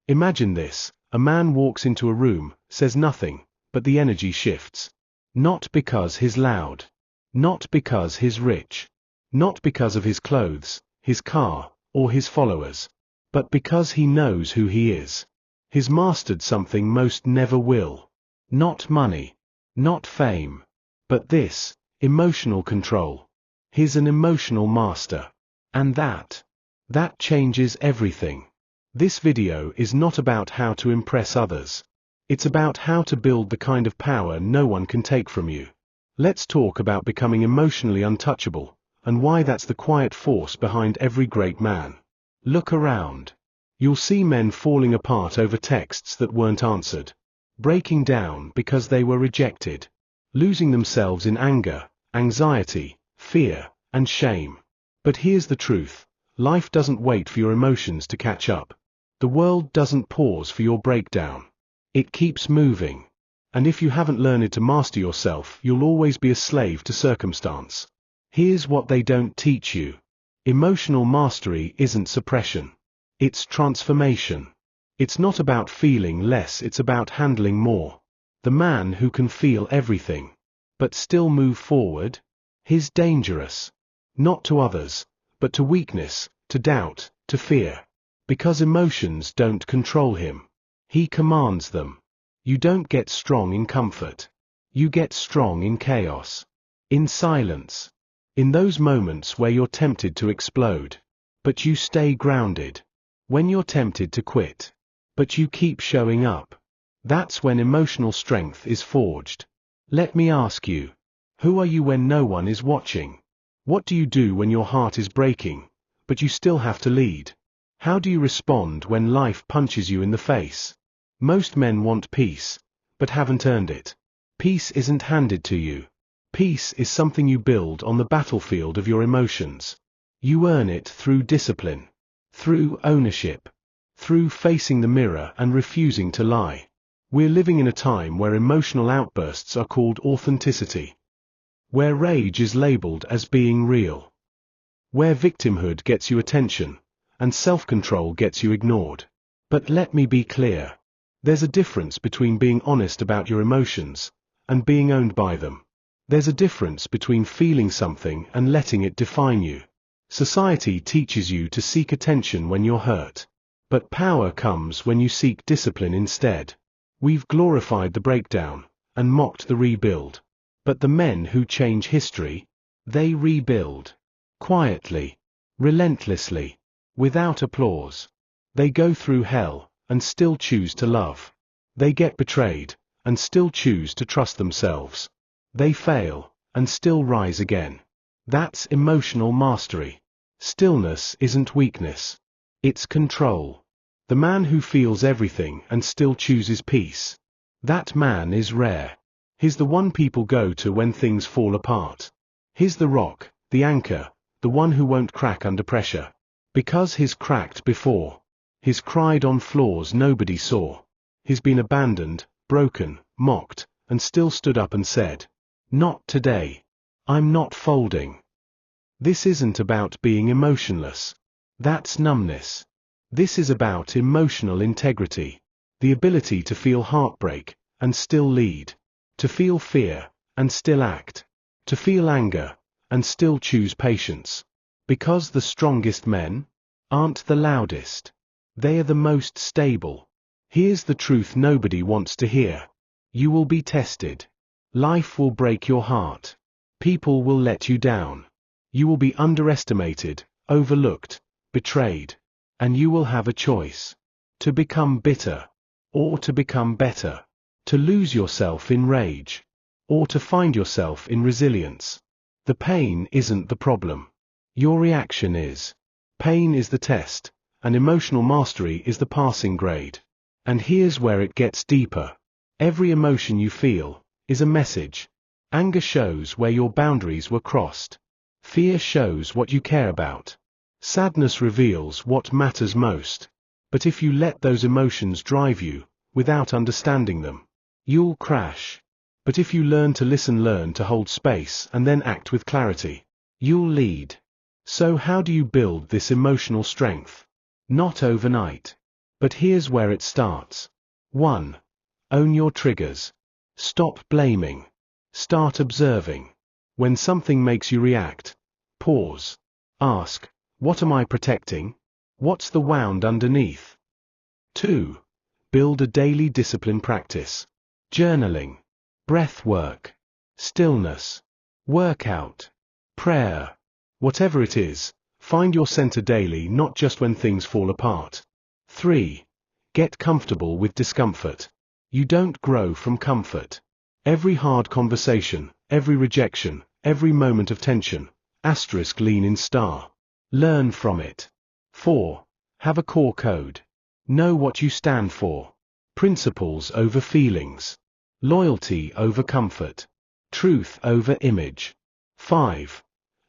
Imagine this: a man walks into a room, says nothing, but the energy shifts. Not because he's loud. Not because he's rich. Not because of his clothes, his car, or his followers. But because he knows who he is. He's mastered something most never will. Not money. Not fame. But this: emotional control. He's an emotional master. And that changes everything. This video is not about how to impress others. It's about how to build the kind of power no one can take from you. Let's talk about becoming emotionally untouchable, and why that's the quiet force behind every great man. Look around. You'll see men falling apart over texts that weren't answered. Breaking down because they were rejected. Losing themselves in anger, anxiety, fear, and shame. But here's the truth: life doesn't wait for your emotions to catch up. The world doesn't pause for your breakdown. It keeps moving. And if you haven't learned to master yourself, you'll always be a slave to circumstance. Here's what they don't teach you. Emotional mastery isn't suppression. It's transformation. It's not about feeling less, it's about handling more. The man who can feel everything, but still move forward, he's dangerous. Not to others, but to weakness, to doubt, to fear. Because emotions don't control him. He commands them. You don't get strong in comfort. You get strong in chaos. In silence. In those moments where you're tempted to explode. But you stay grounded. When you're tempted to quit. But you keep showing up. That's when emotional strength is forged. Let me ask you. Who are you when no one is watching? What do you do when your heart is breaking, but you still have to lead? How do you respond when life punches you in the face? Most men want peace, but haven't earned it. Peace isn't handed to you. Peace is something you build on the battlefield of your emotions. You earn it through discipline. Through ownership. Through facing the mirror and refusing to lie. We're living in a time where emotional outbursts are called authenticity. Where rage is labeled as being real. Where victimhood gets you attention, and self-control gets you ignored. But let me be clear. There's a difference between being honest about your emotions, and being owned by them. There's a difference between feeling something and letting it define you. Society teaches you to seek attention when you're hurt. But power comes when you seek discipline instead. We've glorified the breakdown, and mocked the rebuild. But the men who change history, they rebuild. Quietly. Relentlessly. Without applause. They go through hell, and still choose to love. They get betrayed, and still choose to trust themselves. They fail, and still rise again. That's emotional mastery. Stillness isn't weakness. It's control. The man who feels everything and still chooses peace. That man is rare. He's the one people go to when things fall apart. He's the rock, the anchor, the one who won't crack under pressure. Because he's cracked before. He's cried on floors nobody saw. He's been abandoned, broken, mocked, and still stood up and said, "Not today. I'm not folding." This isn't about being emotionless. That's numbness. This is about emotional integrity. The ability to feel heartbreak, and still lead. To feel fear, and still act. To feel anger, and still choose patience. Because the strongest men aren't the loudest. They are the most stable. Here's the truth nobody wants to hear. You will be tested. Life will break your heart. People will let you down. You will be underestimated, overlooked, betrayed. And you will have a choice. To become bitter. Or to become better. To lose yourself in rage. Or to find yourself in resilience. The pain isn't the problem. Your reaction is. Pain is the test, and emotional mastery is the passing grade. And here's where it gets deeper. Every emotion you feel is a message. Anger shows where your boundaries were crossed. Fear shows what you care about. Sadness reveals what matters most. But if you let those emotions drive you, without understanding them, you'll crash. But if you learn to listen, learn to hold space, and then act with clarity, you'll lead. So how do you build this emotional strength? Not overnight. But here's where it starts. 1. Own your triggers. Stop blaming. Start observing. When something makes you react, pause. Ask, what am I protecting? What's the wound underneath? 2. Build a daily discipline practice. Journaling, breath work, stillness, workout, prayer. Whatever it is, find your center daily, not just when things fall apart. 3. Get comfortable with discomfort. You don't grow from comfort. Every hard conversation, every rejection, every moment of tension, lean in star. Learn from it. 4. Have a core code. Know what you stand for. Principles over feelings. Loyalty over comfort. Truth over image. 5.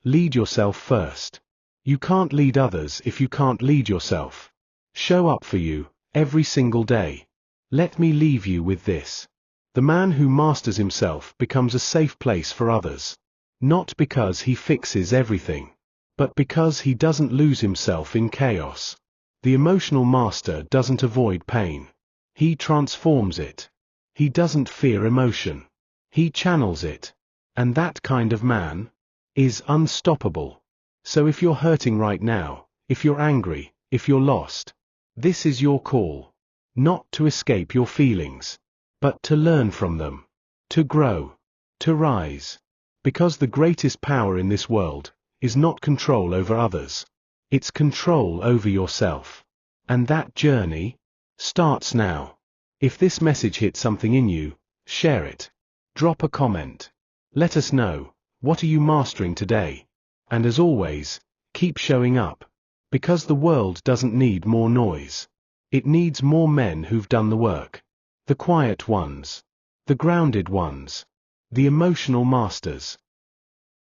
Lead yourself first. You can't lead others if you can't lead yourself. Show up for you, every single day. Let me leave you with this. The man who masters himself becomes a safe place for others. Not because he fixes everything, but because he doesn't lose himself in chaos. The emotional master doesn't avoid pain. He transforms it. He doesn't fear emotion. He channels it. And that kind of man is unstoppable. So if you're hurting right now, if you're angry, if you're lost, this is your call. Not to escape your feelings, but to learn from them. To grow. To rise. Because the greatest power in this world is not control over others. It's control over yourself. And that journey starts now. If this message hit something in you, share it. Drop a comment. Let us know, what are you mastering today? And as always, keep showing up. Because the world doesn't need more noise. It needs more men who've done the work. The quiet ones. The grounded ones. The emotional masters.